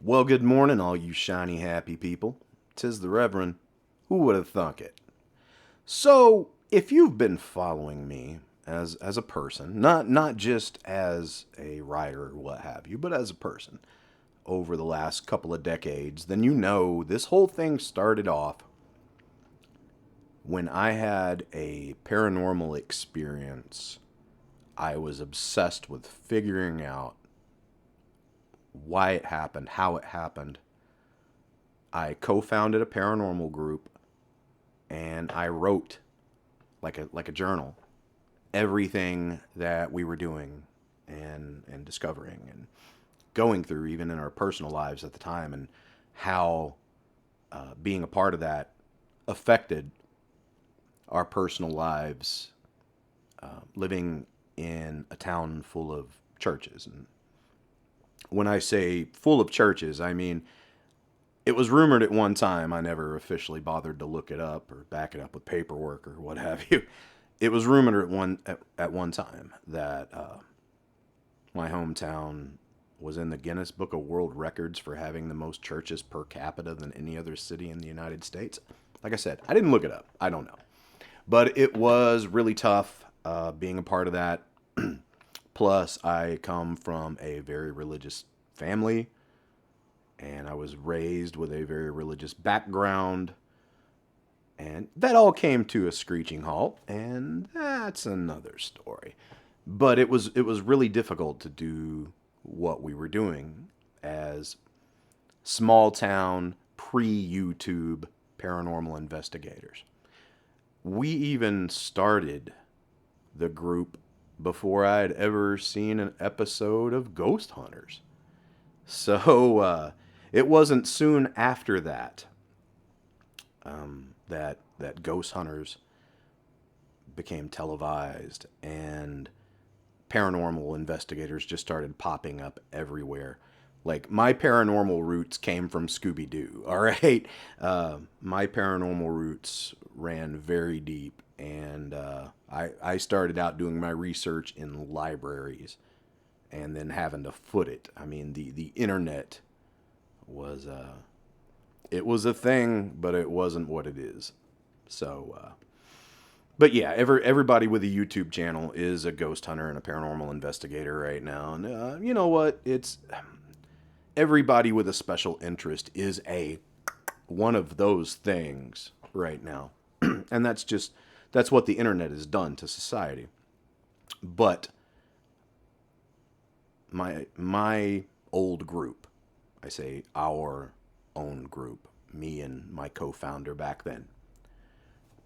Well, good morning, all you shiny, happy people. 'Tis the Reverend. Who would have thunk it? So, if you've been following me as a person, not just as a writer or what have you, but as a person over the last couple of decades, then you know this whole thing started off when I had a paranormal experience. I was obsessed with figuring out why it happened, how it happened. I co-founded a paranormal group and I wrote like a journal everything that we were doing and discovering and going through even in our personal lives at the time, and how being a part of that affected our personal lives, living in a town full of churches. And when I say full of churches, I mean it was rumored at one time. I never officially bothered to look it up or back it up with paperwork or what have you. It was rumored at one time that my hometown was in the Guinness Book of World Records for having the most churches per capita than any other city in the United States. Like I said, I didn't look it up. I don't know. But it was really tough being a part of that. Plus, I come from a very religious family, and I was raised with a very religious background. And that all came to a screeching halt, and that's another story. But it was really difficult to do what we were doing as small town pre-YouTube paranormal investigators. We even started the group before I had ever seen an episode of Ghost Hunters. So it wasn't soon after that that Ghost Hunters became televised and paranormal investigators just started popping up everywhere. Like, my paranormal roots came from Scooby Doo. All right, my paranormal roots ran very deep, and I started out doing my research in libraries, and then having to foot it. I mean, the internet was it was a thing, but it wasn't what it is. So, but yeah, everybody with a YouTube channel is a ghost hunter and a paranormal investigator right now. And you know what? It's everybody with a special interest is a one of those things right now, and that's what the internet has done to society. But my old group, I say our own group, me and my co-founder back then,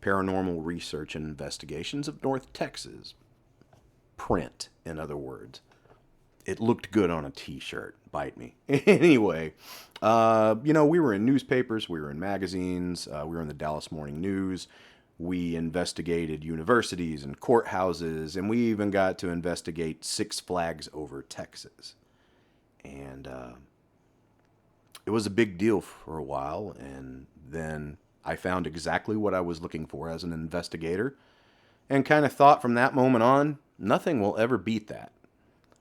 Paranormal Research and Investigations of North Texas, print, in other words. It looked good on a t-shirt, bite me. Anyway, we were in newspapers, we were in magazines, we were in the Dallas Morning News. We investigated universities and courthouses, and we even got to investigate Six Flags Over Texas. And it was a big deal for a while, and then I found exactly what I was looking for as an investigator, and kind of thought from that moment on, nothing will ever beat that.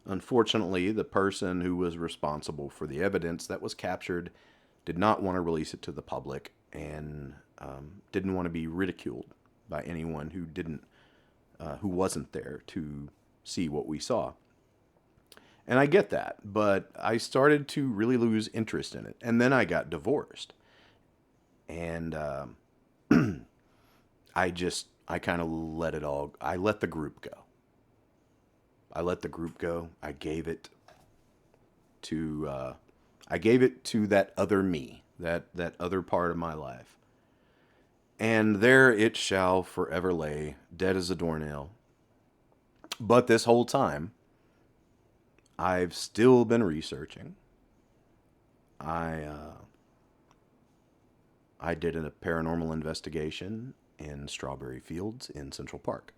Unfortunately, the person who was responsible for the evidence that was captured did not want to release it to the public, and didn't want to be ridiculed by anyone who wasn't there to see what we saw. And I get that, but I started to really lose interest in it, and then I got divorced, and I kind of let it all. I let the group go. I gave it to that other me, that other part of my life. And there it shall forever lay, dead as a doornail. But this whole time, I've still been researching. I did a paranormal investigation in Strawberry Fields in Central Park.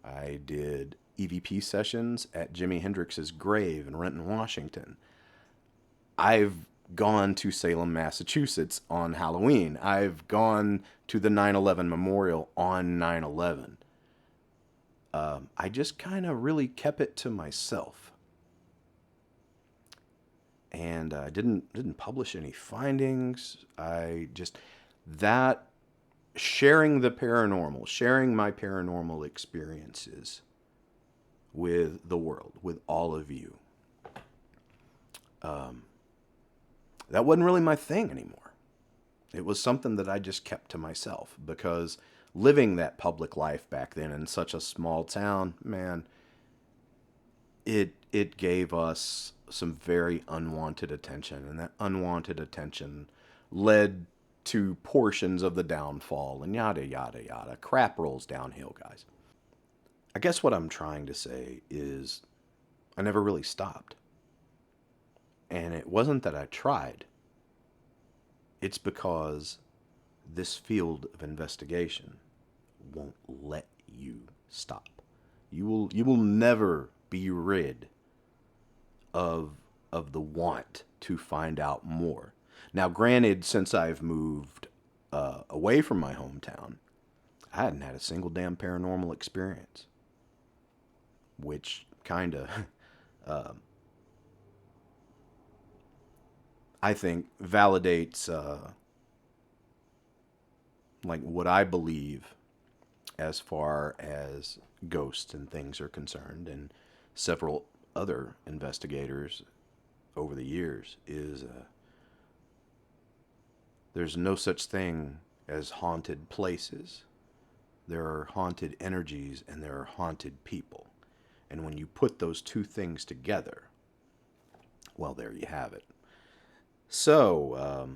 I did EVP sessions at Jimi Hendrix's grave in Renton, Washington. I've gone to Salem, Massachusetts on Halloween. I've gone to the 9/11 memorial on 9/11. I just kind of really kept it to myself. and I didn't publish any findings. I just that sharing the paranormal, sharing my paranormal experiences with the world, with all of you. That wasn't really my thing anymore. It was something that I just kept to myself because living that public life back then in such a small town, man, it gave us some very unwanted attention, and that unwanted attention led to portions of the downfall and yada yada yada. Crap rolls downhill, guys. I guess what I'm trying to say is I never really stopped. And it wasn't that I tried. It's because this field of investigation won't let you stop. You will never be rid of the want to find out more. Now, granted, since I've moved away from my hometown, I hadn't had a single damn paranormal experience, which kind of, I think, validates like what I believe as far as ghosts and things are concerned, and several other investigators over the years is there's no such thing as haunted places. There are haunted energies and there are haunted people. And when you put those two things together, well, there you have it. So,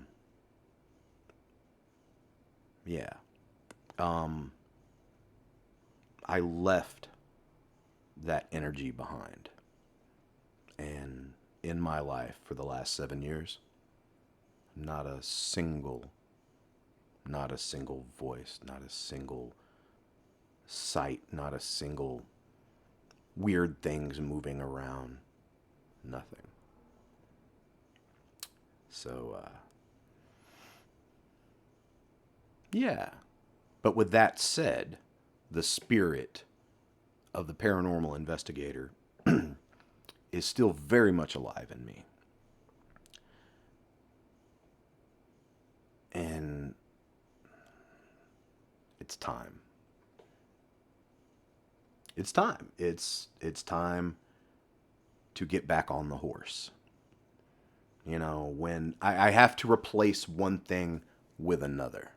yeah. I left that energy behind. And in my life for the last 7 years, not a single voice, not a single sight, not a single weird things moving around, nothing. So, yeah. But with that said, the spirit of the paranormal investigator is still very much alive in me. And it's time. It's time. It's time to get back on the horse. You know, when I have to replace one thing with another.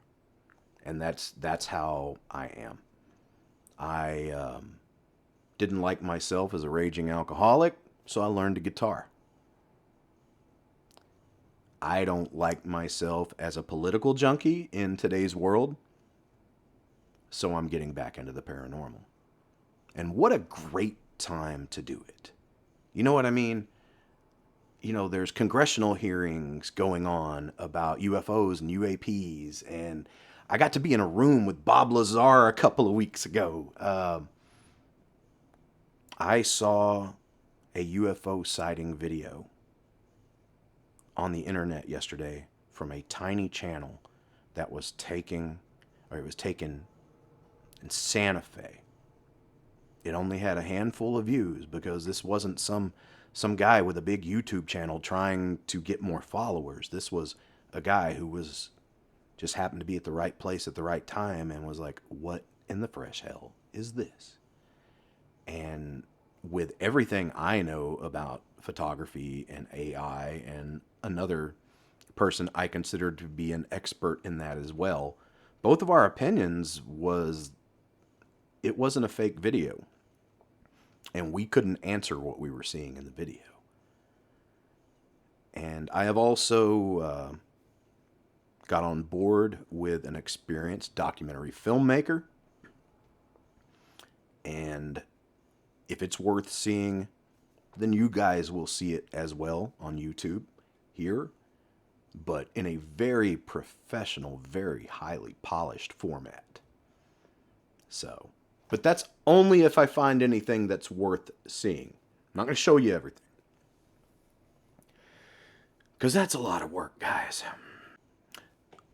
And that's how I am. I didn't like myself as a raging alcoholic, so I learned the guitar. I don't like myself as a political junkie in today's world, so I'm getting back into the paranormal. And what a great time to do it. You know what I mean? You know, there's congressional hearings going on about UFOs and UAPs, and I got to be in a room with Bob Lazar a couple of weeks ago. I saw a UFO sighting video on the internet yesterday from a tiny channel that was taken in Santa Fe. It only had a handful of views because this wasn't some guy with a big YouTube channel trying to get more followers. This was a guy who was just happened to be at the right place at the right time and was like, what in the fresh hell is this? And with everything I know about photography and AI, and another person I consider to be an expert in that as well, both of our opinions was it wasn't a fake video. And we couldn't answer what we were seeing in the video. And I have also got on board with an experienced documentary filmmaker. And if it's worth seeing, then you guys will see it as well on YouTube here, but in a very professional, very highly polished format. So, but that's only if I find anything that's worth seeing. I'm not going to show you everything, because that's a lot of work, guys.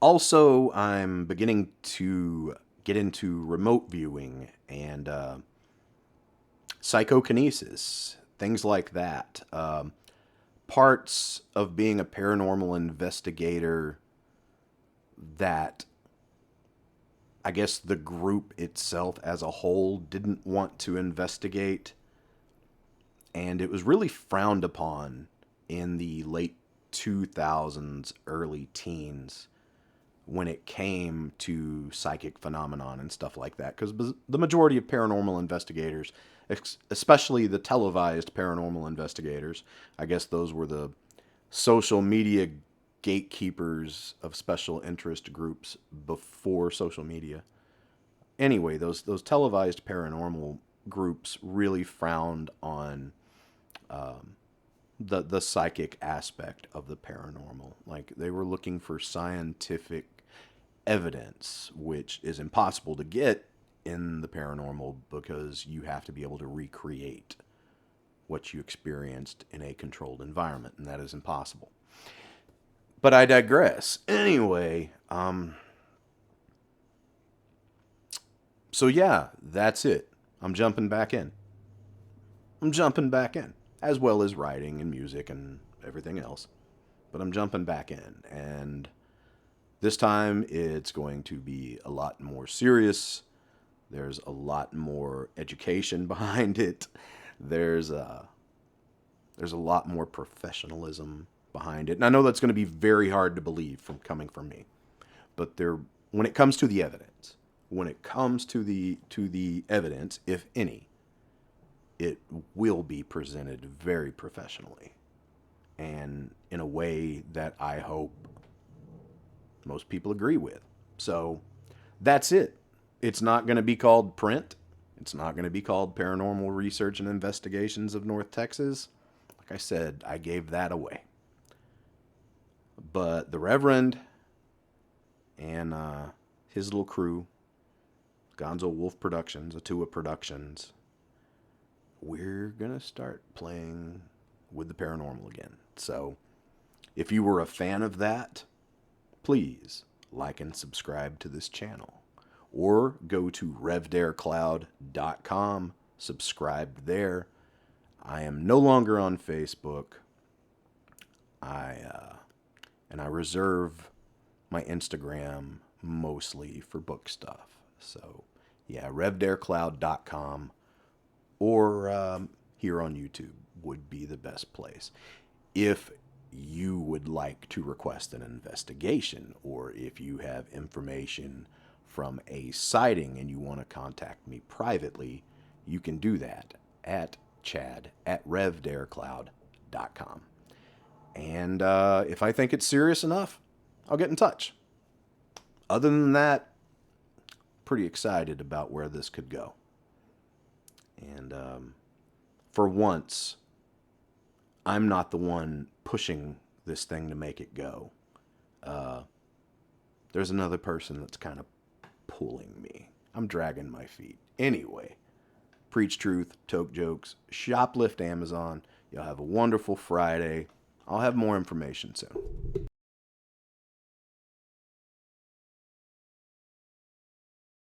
Also, I'm beginning to get into remote viewing and psychokinesis, things like that. parts of being a paranormal investigator that I guess the group itself as a whole didn't want to investigate. And it was really frowned upon in the late 2000s, early teens, when it came to psychic phenomenon and stuff like that. Because the majority of paranormal investigators, especially the televised paranormal investigators, I guess those were the social media gatekeepers of special interest groups before social media. Anyway, those televised paranormal groups really frowned on the psychic aspect of the paranormal. Like, they were looking for scientific evidence, which is impossible to get in the paranormal because you have to be able to recreate what you experienced in a controlled environment, and that is impossible. But I digress. Anyway, so yeah, that's it. I'm jumping back in. As well as writing and music and everything else. But I'm jumping back in. And this time it's going to be a lot more serious. There's a lot more education behind it. There's a lot more professionalism behind it. And I know that's going to be very hard to believe coming from me. But when it comes to the evidence, if any, it will be presented very professionally and in a way that I hope most people agree with. So that's it. It's not going to be called Print. It's not going to be called Paranormal Research and Investigations of North Texas. Like I said, I gave that away. But the Reverend and his little crew, Gonzo Wolf Productions, Atua Productions, we're going to start playing with the paranormal again. So if you were a fan of that, please like and subscribe to this channel. Or go to revdarecloud.com, subscribe there. I am no longer on Facebook. And I reserve my Instagram mostly for book stuff. So yeah, revdarecloud.com or here on YouTube would be the best place. If you would like to request an investigation, or if you have information from a sighting and you want to contact me privately, you can do that at chad@revdarecloud.com. And if I think it's serious enough, I'll get in touch. Other than that, pretty excited about where this could go. And for once, I'm not the one pushing this thing to make it go. There's another person that's kind of pulling me. I'm dragging my feet. Anyway, preach truth, toke jokes, shoplift Amazon. You'll have a wonderful Friday. I'll have more information soon.